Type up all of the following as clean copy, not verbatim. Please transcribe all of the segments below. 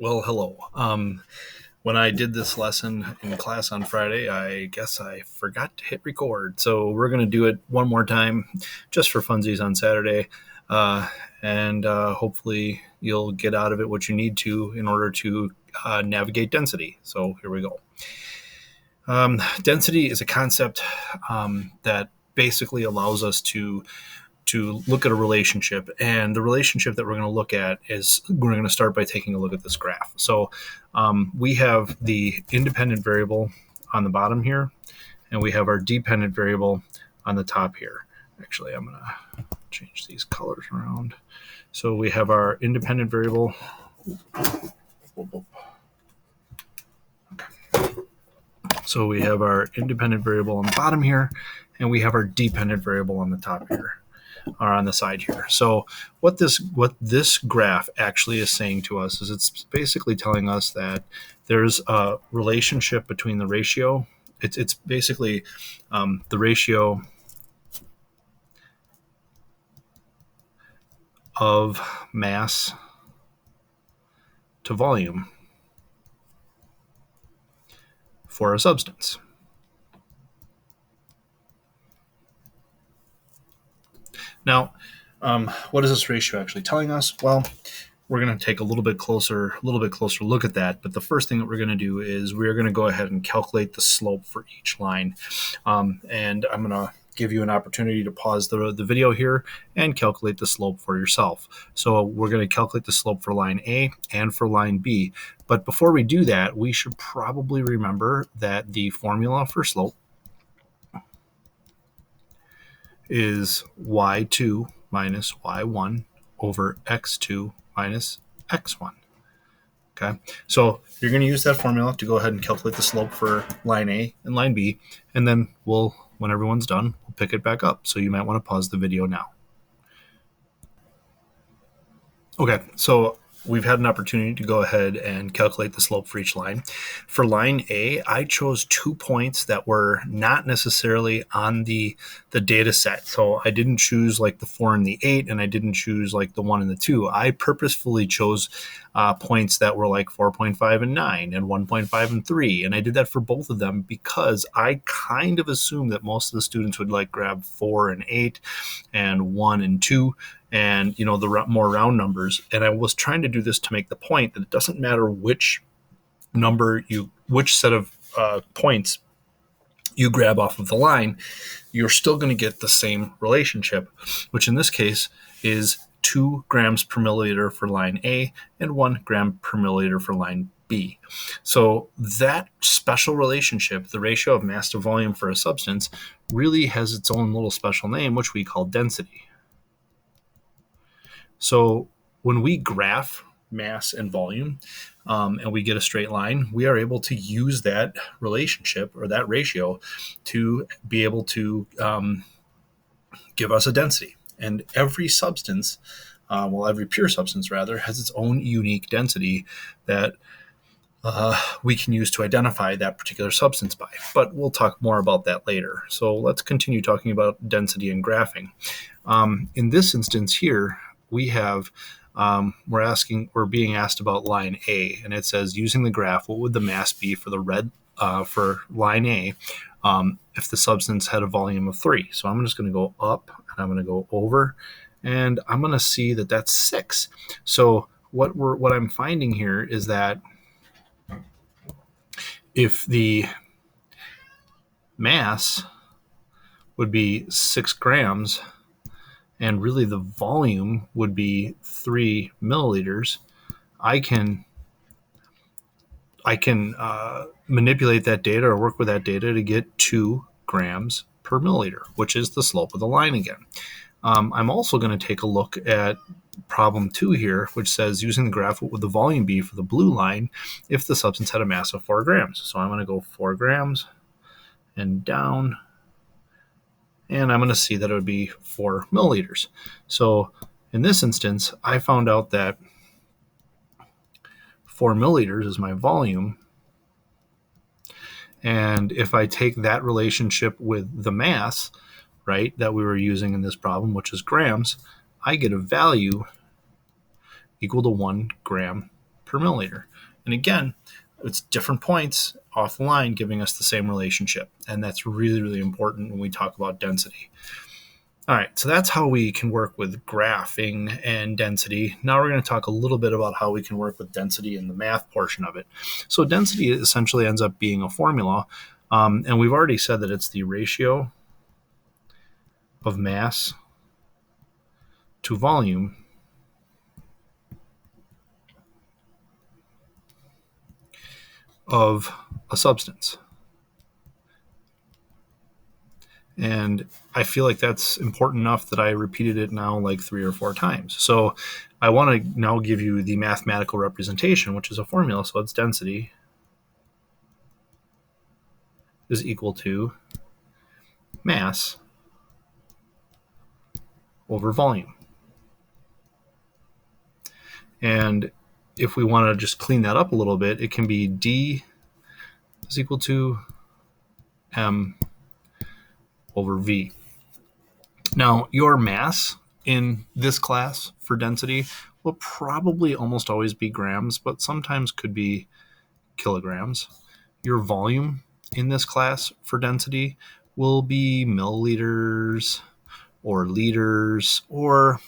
Well, hello. When I did this lesson in class on Friday, I guess I forgot to hit record. So we're going to do it one more time just for funsies on Saturday. Uh, and hopefully you'll get out of it what you need to in order to navigate density. So here we go. Density is a concept that basically allows us to look at a relationship. And the relationship that we're going to look at is we're going to start by taking a look at this graph. So we have the independent variable on the bottom here, and we have our dependent variable on the top here. Actually, I'm going to change these colors around. So we have our independent variable. So we have our independent variable on the bottom here, and we have our dependent variable on the top here, or on the side here. So what this graph actually is saying to us is it's basically telling us that there's a relationship between the ratio. It's basically the ratio of mass to volume for a substance. Now, what is this ratio actually telling us? Well, we're going to take a little bit closer look at that. But the first thing that we're going to do is we're going to go ahead and calculate the slope for each line. And I'm going to give you an opportunity to pause the video here and calculate the slope for yourself. So we're going to calculate the slope for line A and for line B. But before we do that, we should probably remember that the formula for slope is y2 minus y1 over x2 minus x1. Okay, so you're going to use that formula to go ahead and calculate the slope for line A and line B, and then when everyone's done, we'll pick it back up. So you might want to pause the video now. Okay, so we've had an opportunity to go ahead and calculate the slope for each line. For line A, I chose 2 points that were not necessarily on the data set. So I didn't choose like the 4 and the 8, and I didn't choose like the 1 and the 2. I purposefully chose points that were like 4.5 and 9 and 1.5 and 3. And I did that for both of them because I kind of assumed that most of the students would like grab 4 and 8 and 1 and 2. And the more round numbers. And I was trying to do this to make the point that it doesn't matter which set of points you grab off of the line, you're still going to get the same relationship, which in this case is 2 grams per milliliter for line A and 1 gram per milliliter for line B. So that special relationship, the ratio of mass to volume for a substance, really has its own little special name, which we call density. So when we graph mass and volume and we get a straight line, we are able to use that relationship or that ratio to be able to give us a density. And every substance, every pure substance rather, has its own unique density that we can use to identify that particular substance by. But we'll talk more about that later. So let's continue talking about density and graphing. In this instance here, we have we're being asked about line A, and it says using the graph, what would the mass be for the red for line A if the substance had a volume of 3? So I'm just going to go up and I'm going to go over, and I'm going to see that that's 6. So what I'm finding here is that if the mass would be 6 grams, and really the volume would be 3 milliliters, I can manipulate that data or work with that data to get 2 grams per milliliter, which is the slope of the line again. I'm also going to take a look at problem 2 here, which says using the graph, what would the volume be for the blue line if the substance had a mass of 4 grams? So I'm going to go 4 grams and down, and I'm going to see that it would be 4 milliliters. So in this instance, I found out that 4 milliliters is my volume. And if I take that relationship with the mass, right, that we were using in this problem, which is grams, I get a value equal to 1 gram per milliliter. And again, it's different points off the line giving us the same relationship. And that's really, really important when we talk about density. All right, so that's how we can work with graphing and density. Now we're going to talk a little bit about how we can work with density in the math portion of it. So density essentially ends up being a formula, and we've already said that it's the ratio of mass to volume of a substance. And I feel like that's important enough that I repeated it now like 3 or 4 times. So I want to now give you the mathematical representation, which is a formula. So it's density is equal to mass over volume. And if we want to just clean that up a little bit, it can be D is equal to M over V. Now, your mass in this class for density will probably almost always be grams, but sometimes could be kilograms. Your volume in this class for density will be milliliters or liters or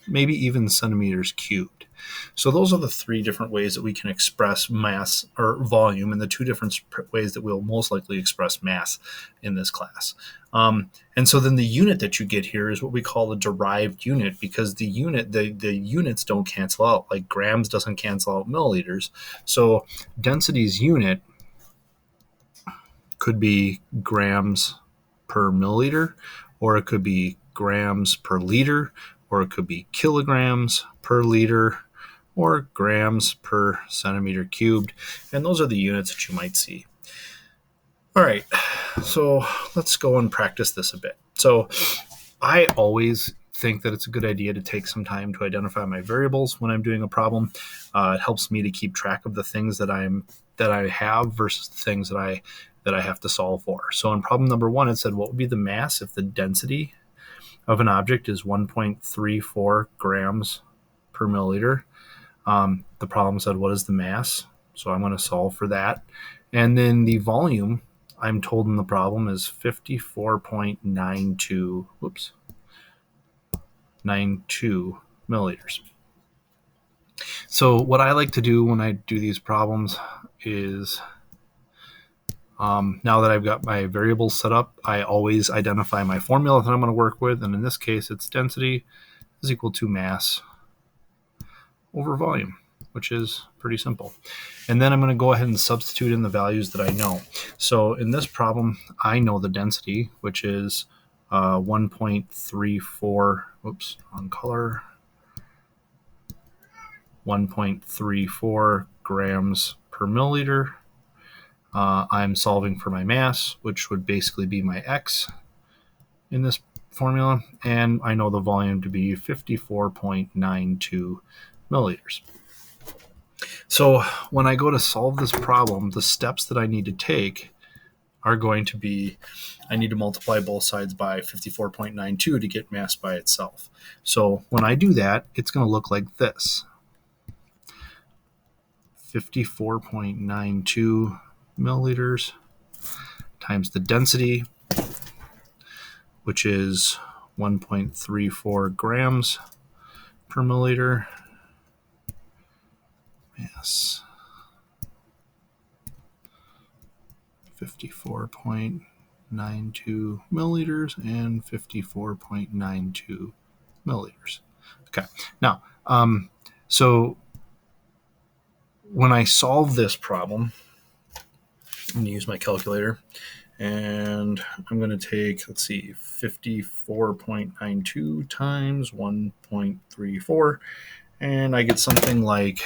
maybe even centimeters cubed. So those are the 3 different ways that we can express mass or volume, and the 2 different ways that we'll most likely express mass in this class. And so then the unit that you get here is what we call a derived unit, because the units don't cancel out. Like grams doesn't cancel out milliliters. So density's unit could be grams per milliliter, or it could be grams per liter, or it could be kilograms per liter, or grams per centimeter cubed. And those are the units that you might see. All right, so let's go and practice this a bit. So I always think that it's a good idea to take some time to identify my variables when I'm doing a problem. It helps me to keep track of the things that I have versus the things that I have to solve for. So in problem number 1, it said what would be the mass if the density of an object is 1.34 grams per milliliter. The problem said what is the mass? So I'm going to solve for that. And then the volume, I'm told in the problem, is 54.92 milliliters. So what I like to do when I do these problems is, now that I've got my variables set up, I always identify my formula that I'm going to work with. And in this case, it's density is equal to mass over volume, which is pretty simple. And then I'm going to go ahead and substitute in the values that I know. So in this problem, I know the density, which is 1.34, wrong color, 1.34 grams per milliliter. I'm solving for my mass, which would basically be my X in this formula, and I know the volume to be 54.92 milliliters. So when I go to solve this problem, the steps that I need to take are going to be, I need to multiply both sides by 54.92 to get mass by itself. So when I do that, it's going to look like this. 54.92 milliliters times the density, which is 1.34 grams per milliliter. Yes. 54.92 milliliters and 54.92 milliliters. Okay. Now, so when I solve this problem, I'm going to use my calculator, and I'm going to take, 54.92 times 1.34, and I get something like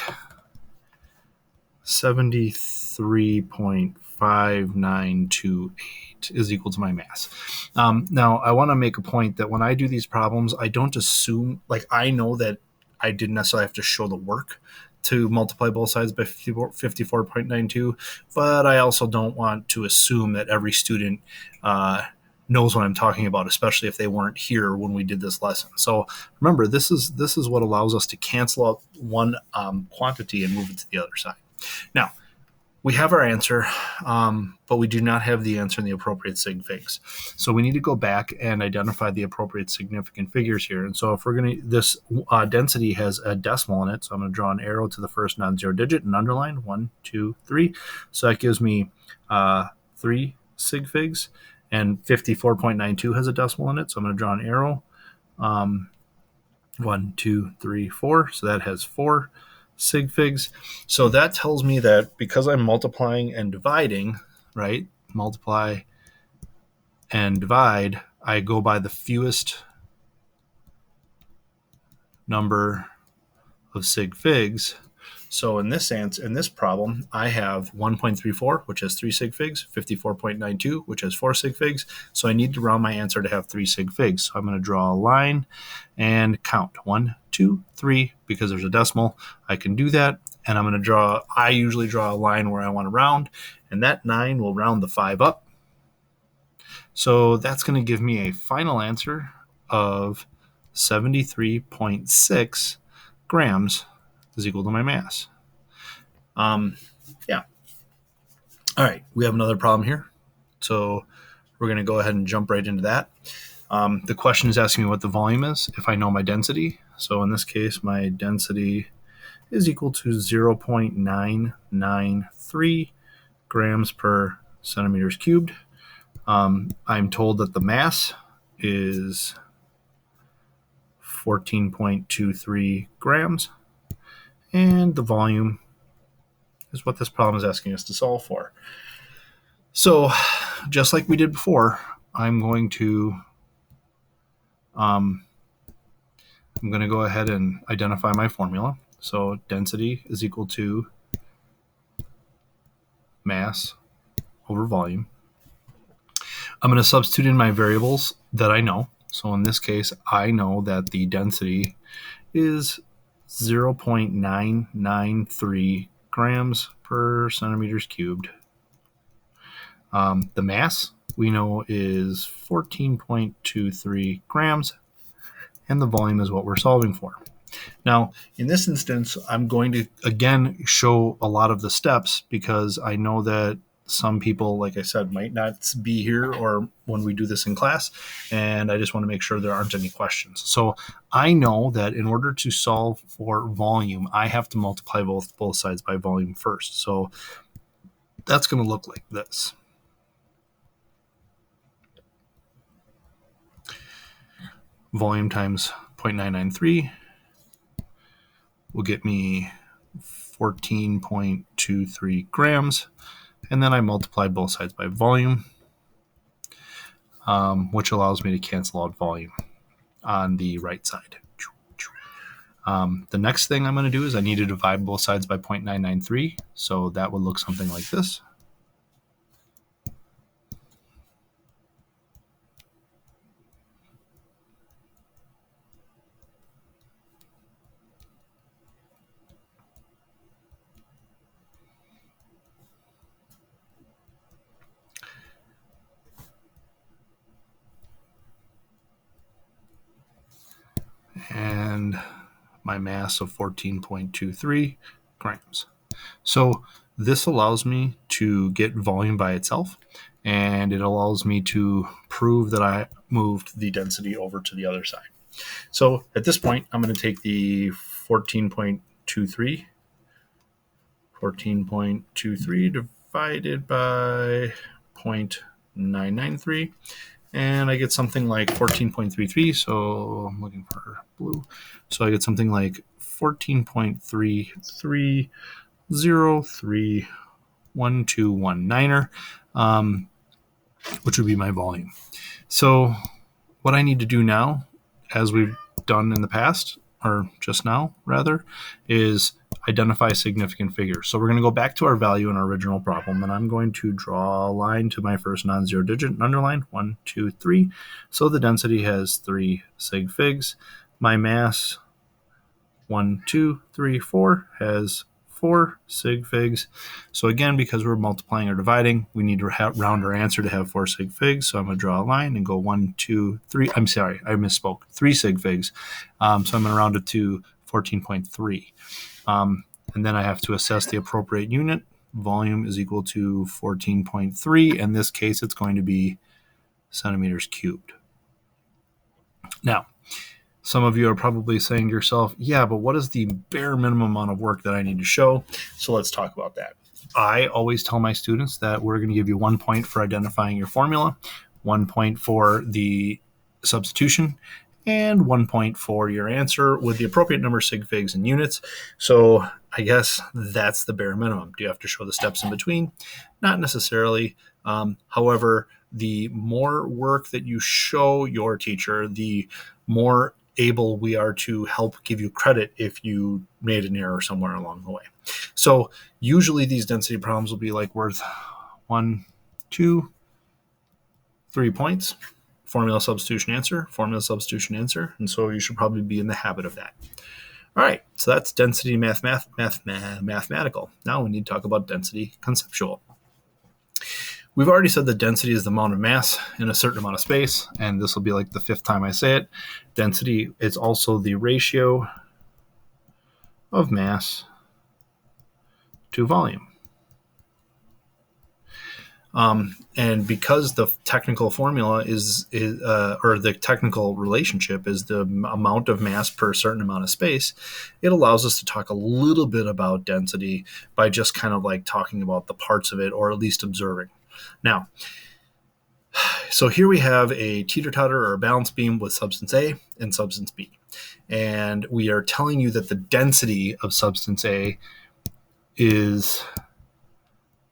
73.5928 is equal to my mass. Now, I want to make a point that when I do these problems, I don't assume, I know that I didn't necessarily have to show the work to multiply both sides by 54.92, but I also don't want to assume that every student knows what I'm talking about, especially if they weren't here when we did this lesson. So remember, this is what allows us to cancel out one quantity and move it to the other side. Now, we have our answer, but we do not have the answer in the appropriate sig figs. So we need to go back and identify the appropriate significant figures here. And so if we're going to, this density has a decimal in it. So I'm going to draw an arrow to the first non-zero digit and underline 1, 2, 3. So that gives me 3 sig figs, and 54.92 has a decimal in it. So I'm going to draw an arrow. 1, 2, 3, 4. So that has 4 sig figs. So that tells me that because I'm multiplying and dividing, right? Multiply and divide, I go by the fewest number of sig figs. So in this problem, I have 1.34, which has 3 sig figs, 54.92, which has 4 sig figs. So I need to round my answer to have 3 sig figs. So I'm going to draw a line and count 1, 2, 3, because there's a decimal. I can do that. And I usually draw a line where I want to round, and that 9 will round the 5 up. So that's going to give me a final answer of 73.6 grams is equal to my mass. Yeah. All right, we have another problem here. So we're going to go ahead and jump right into that. The question is asking me what the volume is if I know my density. So in this case, my density is equal to 0.993 grams per centimeters cubed. I'm told that the mass is 14.23 grams, and the volume is what this problem is asking us to solve for. So just like we did before, I'm going to go ahead and identify my formula. So density is equal to mass over volume. I'm going to substitute in my variables that I know. So in this case, I know that the density is 0.993 grams per centimeters cubed. The mass we know is 14.23 grams, and the volume is what we're solving for. Now, in this instance, I'm going to, again, show a lot of the steps because I know that some people, like I said, might not be here or when we do this in class, and I just want to make sure there aren't any questions. So I know that in order to solve for volume, I have to multiply both sides by volume first. So that's going to look like this. Volume times 0.993 will get me 14.23 grams. And then I multiply both sides by volume, which allows me to cancel out volume on the right side. The next thing I'm going to do is I need to divide both sides by 0.993. So that would look something like this. And my mass of 14.23 grams. So this allows me to get volume by itself, and it allows me to prove that I moved the density over to the other side. So at this point, I'm going to take the 14.23 divided by 0.993, and I get something like 14.33. So I'm looking for blue. So I get something like 14.33031219er, which would be my volume. So what I need to do now, as we've done in the past, or just now rather, is identify significant figures. So we're going to go back to our value in our original problem, and I'm going to draw a line to my first non-zero digit and underline 1, 2, 3. So the density has 3 sig figs. My mass 1, 2, 3, 4 has 4 sig figs. So again, because we're multiplying or dividing, we need to round our answer to have 4 sig figs. So I'm going to draw a line and go 1, 2, 3. I'm sorry, I misspoke. 3 sig figs. So I'm going to round it to 14.3. And then I have to assess the appropriate unit. Volume is equal to 14.3. In this case, it's going to be centimeters cubed. Now, some of you are probably saying to yourself, yeah, but what is the bare minimum amount of work that I need to show? So let's talk about that. I always tell my students that we're going to give you 1 point for identifying your formula, 1 point for the substitution, and 1 point for your answer with the appropriate number of sig figs and units. So I guess that's the bare minimum. Do you have to show the steps in between? Not necessarily. However, the more work that you show your teacher, the more able we are to help give you credit if you made an error somewhere along the way. So usually these density problems will be like worth 1, 2, 3 points. Formula, substitution, answer, formula, substitution, answer. And so you should probably be in the habit of that. All right, so that's density mathematical. Now we need to talk about density conceptual. We've already said that density is the amount of mass in a certain amount of space, and this will be like the 5th time I say it. Density is also the ratio of mass to volume. And because the technical formula or the technical relationship is the amount of mass per certain amount of space, it allows us to talk a little bit about density by just kind of like talking about the parts of it, or at least observing. Now, so here we have a teeter-totter or a balance beam with substance A and substance B. And we are telling you that the density of substance A is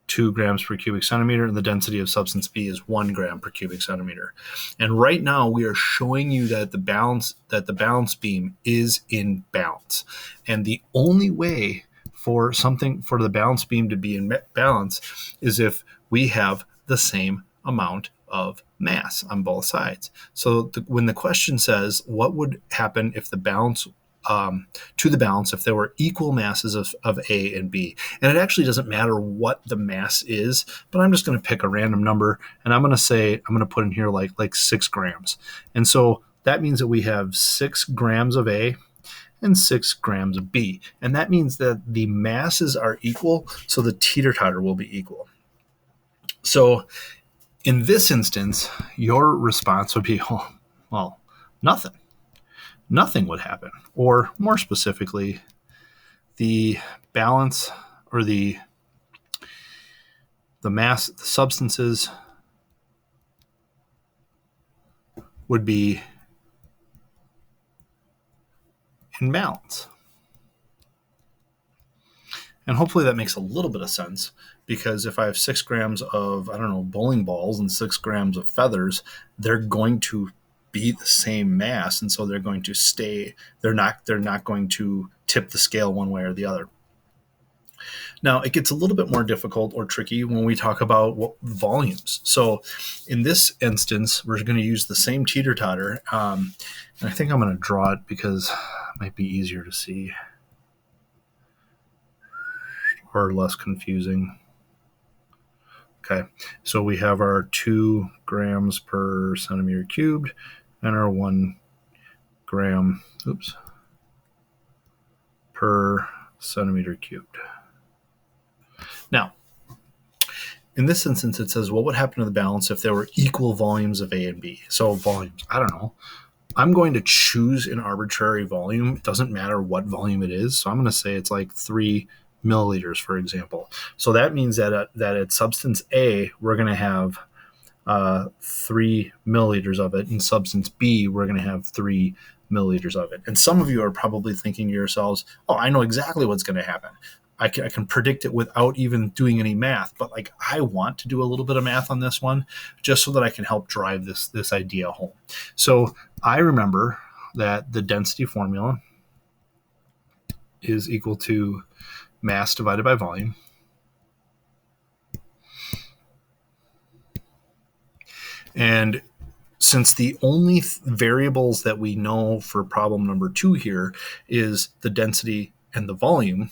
2 grams per cubic centimeter, and the density of substance B is 1 gram per cubic centimeter. And right now we are showing you that the balance beam is in balance. And the only way for the balance beam to be in balance is if we have the same amount of mass on both sides. So when the question says, what would happen if the balance if there were equal masses of A and B? And it actually doesn't matter what the mass is, but I'm just going to pick a random number, and I'm going to put in here like 6 grams. And so that means that we have 6 grams of A and 6 grams of B. And that means that the masses are equal, so the teeter-totter will be equal. So in this instance, your response would be, well, nothing. Nothing would happen. Or more specifically, the balance or the mass, the substances would be in balance. And hopefully that makes a little bit of sense, because if I have 6 grams of, bowling balls and 6 grams of feathers, they're going to be the same mass, and so they're going to stay. They're not going to tip the scale one way or the other. Now, it gets a little bit more difficult or tricky when we talk about volumes. So in this instance, we're going to use the same teeter-totter. And I think I'm going to draw it because it might be easier to see or less confusing. Okay, so we have our 2 grams per centimeter cubed and our 1 gram per centimeter cubed. Now, in this instance, it says, what would happen to the balance if there were equal volumes of A and B? So volumes, I don't know. I'm going to choose an arbitrary volume. It doesn't matter what volume it is. So I'm going to say it's like 3 milliliters, for example. So that means that at substance A, we're going to have 3 milliliters of it. In substance B, we're going to have 3 milliliters of it. And some of you are probably thinking to yourselves, oh, I know exactly what's going to happen. I can predict it without even doing any math, but I want to do a little bit of math on this one just so that I can help drive this idea home. So I remember that the density formula is equal to mass divided by volume. And since the only variables that we know for problem number 2 here is the density and the volume,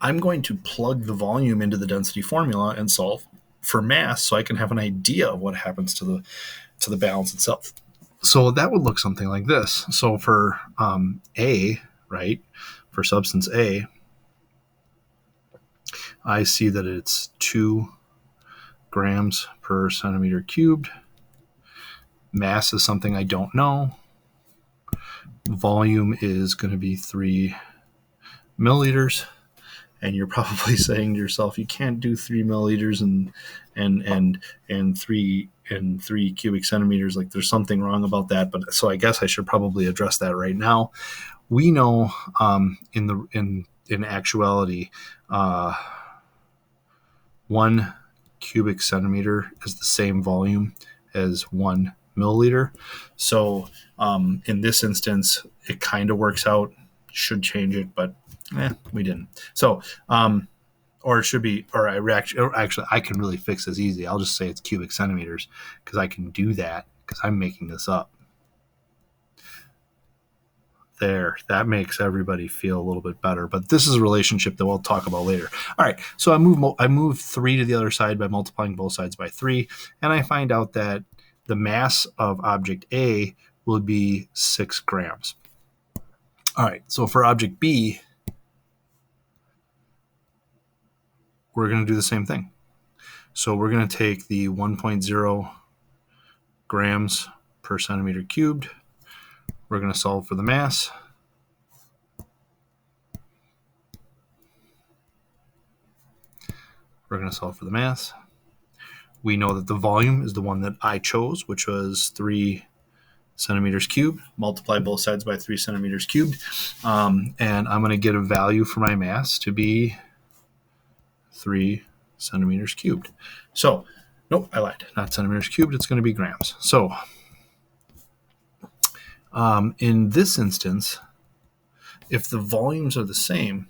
I'm going to plug the volume into the density formula and solve for mass so I can have an idea of what happens to the balance itself. So that would look something like this. So for A, right, for substance A, I see that it's 2 grams per centimeter cubed. Mass is something I don't know. Volume is going to be 3 milliliters. And you're probably saying to yourself, you can't do 3 milliliters and 3 cubic centimeters. Like there's something wrong about that. But so I guess I should probably address that right now. We know in actuality, 1 cubic centimeter is the same volume as 1 milliliter. So in this instance, it kind of works out. Should change it, but we didn't. So, or it should be, or actually, I can really fix this easy. I'll just say it's cubic centimeters because I can do that because I'm making this up. There, that makes everybody feel a little bit better. But this is a relationship that we'll talk about later. All right, so I move 3 to the other side by multiplying both sides by 3, and I find out that the mass of object A will be 6 grams. All right, so for object B, we're going to do the same thing. So we're going to take the 1.0 grams per centimeter cubed. We're going to solve for the mass. We're going to solve for the mass. We know that the volume is the one that I chose, which was 3 centimeters cubed. Multiply both sides by 3 centimeters cubed. And I'm going to get a value for my mass to be 3 centimeters cubed. So, nope, I lied. Not centimeters cubed. It's going to be grams. So, in this instance, if the volumes are the same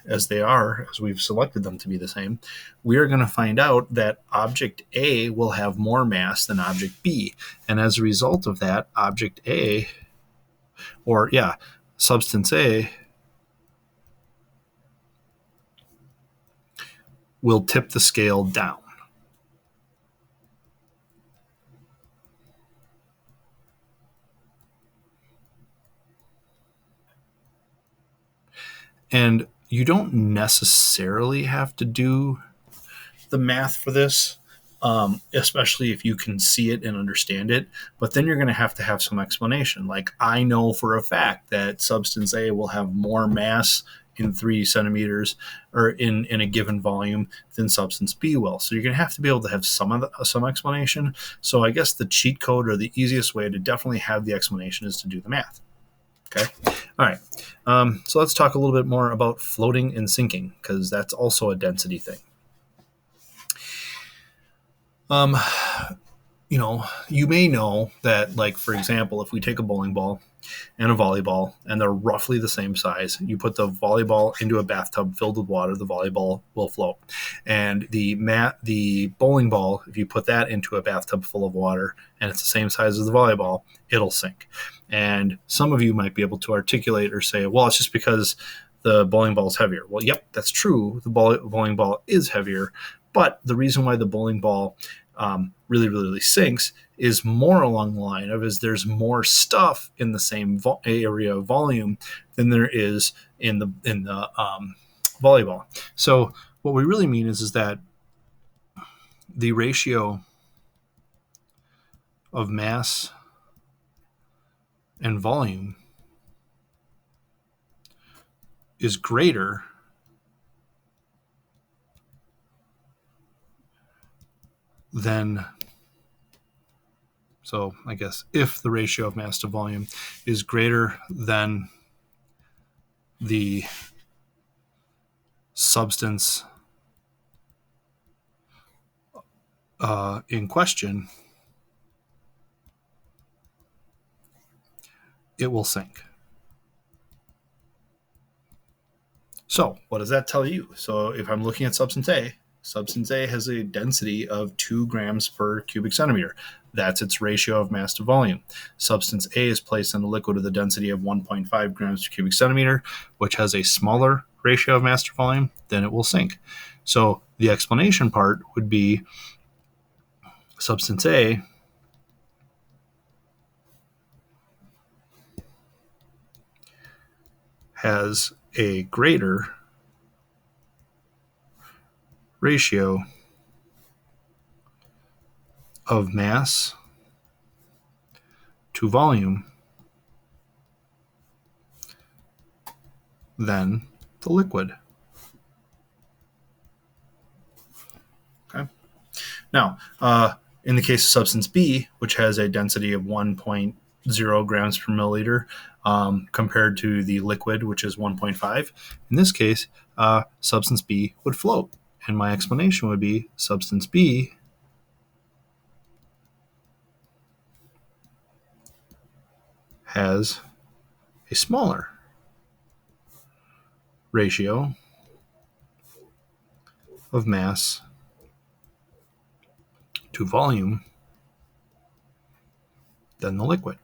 as they are, as we've selected them to be the same, we are going to find out that object A will have more mass than object B. And as a result of that, object A, substance A, will tip the scale down. And you don't necessarily have to do the math for this, especially if you can see it and understand it. But then you're going to have some explanation. Like, I know for a fact that substance A will have more mass in 3 centimeters or in a given volume than substance B will. So you're going to have to be able to have some explanation. So I guess the cheat code or the easiest way to definitely have the explanation is to do the math. Okay. All right. So let's talk a little bit more about floating and sinking, because that's also a density thing. You may know that, like, for example, if we take a bowling ball and a volleyball and they're roughly the same size, you put the volleyball into a bathtub filled with water, the volleyball will float. And the bowling ball, if you put that into a bathtub full of water and it's the same size as the volleyball, it'll sink. And some of you might be able to articulate or say, well, it's just because the bowling ball is heavier. Well, yep, that's true. The bowling ball is heavier. But the reason why the bowling ball really sinks is more along the line of there's more stuff in the same area of volume than there is in the volleyball. So what we really mean is that the ratio of mass and volume is greater than, so I guess if the ratio of mass to volume is greater than the substance in question, it will sink. So what does that tell you? So if I'm looking at substance A, Substance A has a density of 2 grams per cubic centimeter. That's its ratio of mass to volume. Substance A is placed in a liquid with a density of 1.5 grams per cubic centimeter, which has a smaller ratio of mass to volume. Then it will sink. So the explanation part would be substance A has a greater ratio of mass to volume than the liquid. Okay. Now, in the case of substance B, which has a density of 1.0 grams per milliliter, compared to the liquid, which is 1.5, in this case, substance B would float. And my explanation would be substance B has a smaller ratio of mass to volume than the liquid.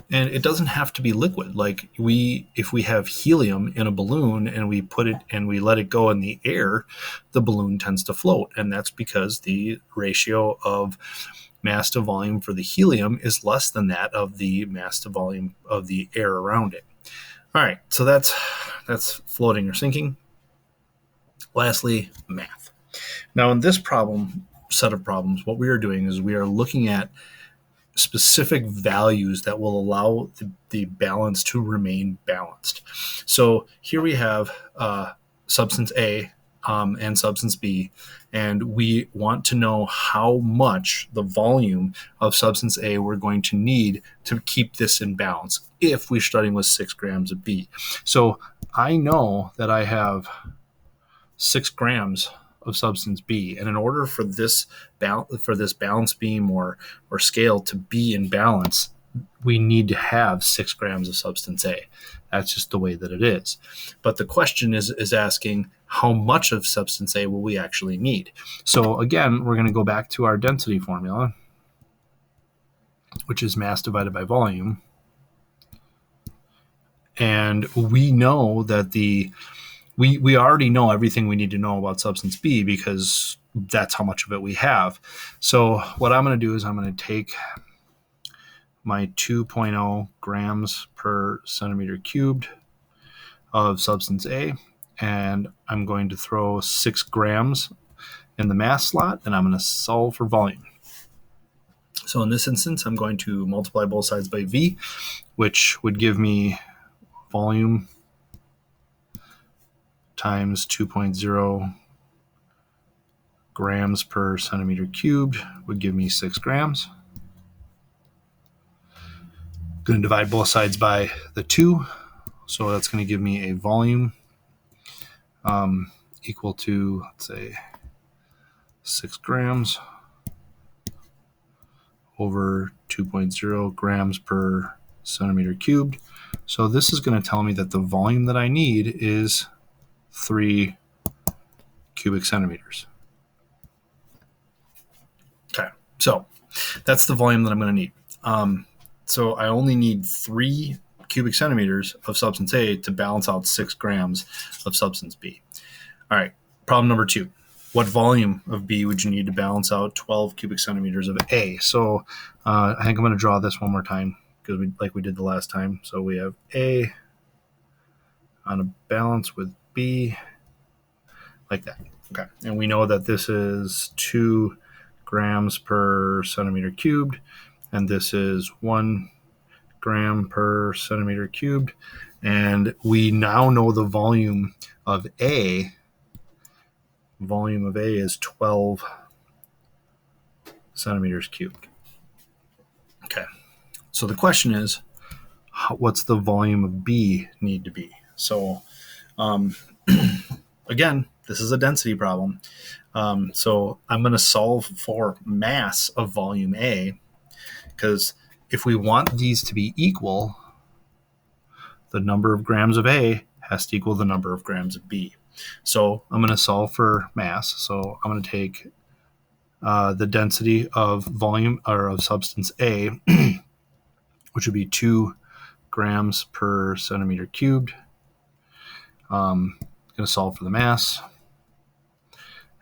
And it doesn't have to be liquid. Like if we have helium in a balloon and we put it and we let it go in the air, the balloon tends to float. And that's because the ratio of mass to volume for the helium is less than that of the mass to volume of the air around it. All right, so that's floating or sinking. Lastly, math. Now in this set of problems, what we are doing is we are looking at specific values that will allow the balance to remain balanced. So here we have substance A and substance B, and we want to know how much the volume of substance A we're going to need to keep this in balance if we're starting with 6 grams of B. So I know that I have 6 grams of substance B, and in order for this balance beam or scale to be in balance, we need to have 6 grams of substance A. That's just the way that it is. But the question is asking how much of substance A will we actually need? So again, we're going to go back to our density formula, which is mass divided by volume. And we know that we already know everything we need to know about substance B because that's how much of it we have. So what I'm going to do is I'm going to take my 2.0 grams per centimeter cubed of substance A, and I'm going to throw 6 grams in the mass slot, and I'm going to solve for volume. So in this instance, I'm going to multiply both sides by V, which would give me volume times 2.0 grams per centimeter cubed would give me 6 grams. I'm going to divide both sides by the 2. So that's going to give me a volume equal to, let's say, 6 grams over 2.0 grams per centimeter cubed. So this is going to tell me that the volume that I need is 3 cubic centimeters. Okay, so that's the volume that I'm going to need. So I only need 3 cubic centimeters of substance A to balance out 6 grams of substance B. All right, problem number 2. What volume of B would you need to balance out 12 cubic centimeters of A? So I think I'm going to draw this one more time because like we did the last time. So we have A on a balance with B like that. Okay, and we know that this is 2 grams per centimeter cubed, and this is 1 gram per centimeter cubed. And we now know the volume of A. Volume of A is 12 centimeters cubed. Okay, so the question is, what's the volume of B need to be? So again, this is a density problem. So I'm going to solve for mass of volume A, because if we want these to be equal, the number of grams of A has to equal the number of grams of B. So I'm going to solve for mass. So I'm going to take the density of volume or of substance A, which would be 2 grams per centimeter cubed. I'm going to solve for the mass.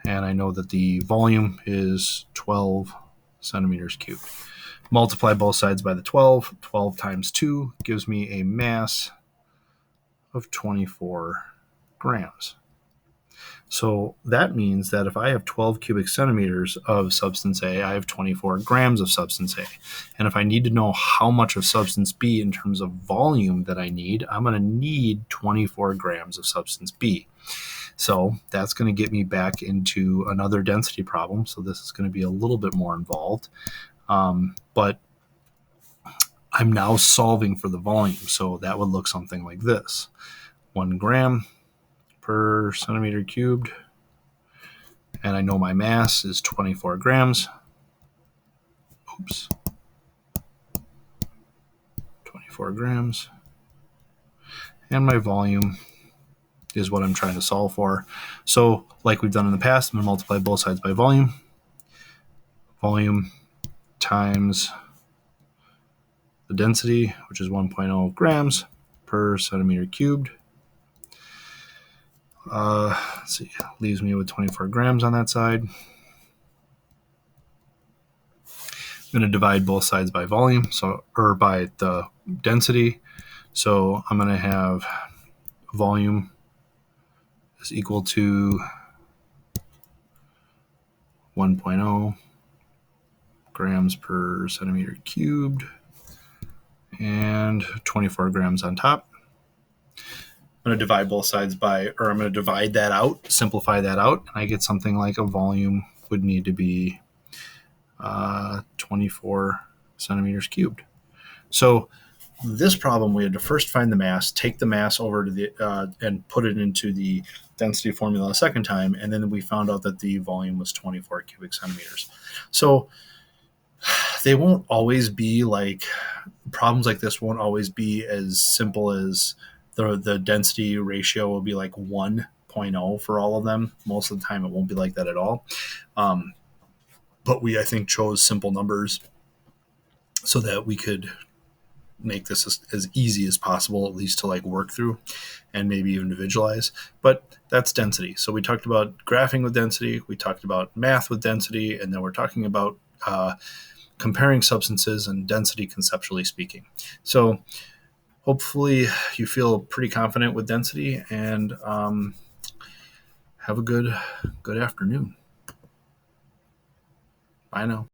And I know that the volume is 12 centimeters cubed. Multiply both sides by the 12. 12 times 2 gives me a mass of 24 grams. So that means that if I have 12 cubic centimeters of substance A, I have 24 grams of substance A. And if I need to know how much of substance B in terms of volume that I need, I'm going to need 24 grams of substance B. So that's going to get me back into another density problem. So this is going to be a little bit more involved. But I'm now solving for the volume. So that would look something like this. 1 gram per centimeter cubed. And I know my mass is 24 grams. Oops. 24 grams. And my volume is what I'm trying to solve for. So like we've done in the past, I'm going to multiply both sides by volume. Volume times the density, which is 1.0 grams per centimeter cubed. Let's see, leaves me with 24 grams on that side. I'm going to divide both sides by volume, or by the density. So I'm going to have volume is equal to 1.0 grams per centimeter cubed and 24 grams on top. I'm going to divide both sides by, or I'm going to divide that out, simplify that out, and I get something like a volume would need to be 24 centimeters cubed. So this problem, we had to first find the mass, take the mass over to the and put it into the density formula a second time, and then we found out that the volume was 24 cubic centimeters. So they won't always be like, problems like this won't always be as simple as the density ratio will be like 1.0 for all of them. Most of the time it won't be like that at all. But we, I think, chose simple numbers so that we could make this as easy as possible, at least to like work through and maybe even to visualize. But that's density. So we talked about graphing with density, we talked about math with density, and then we're talking about comparing substances and density conceptually speaking. So hopefully you feel pretty confident with density, and have a good afternoon. Bye now.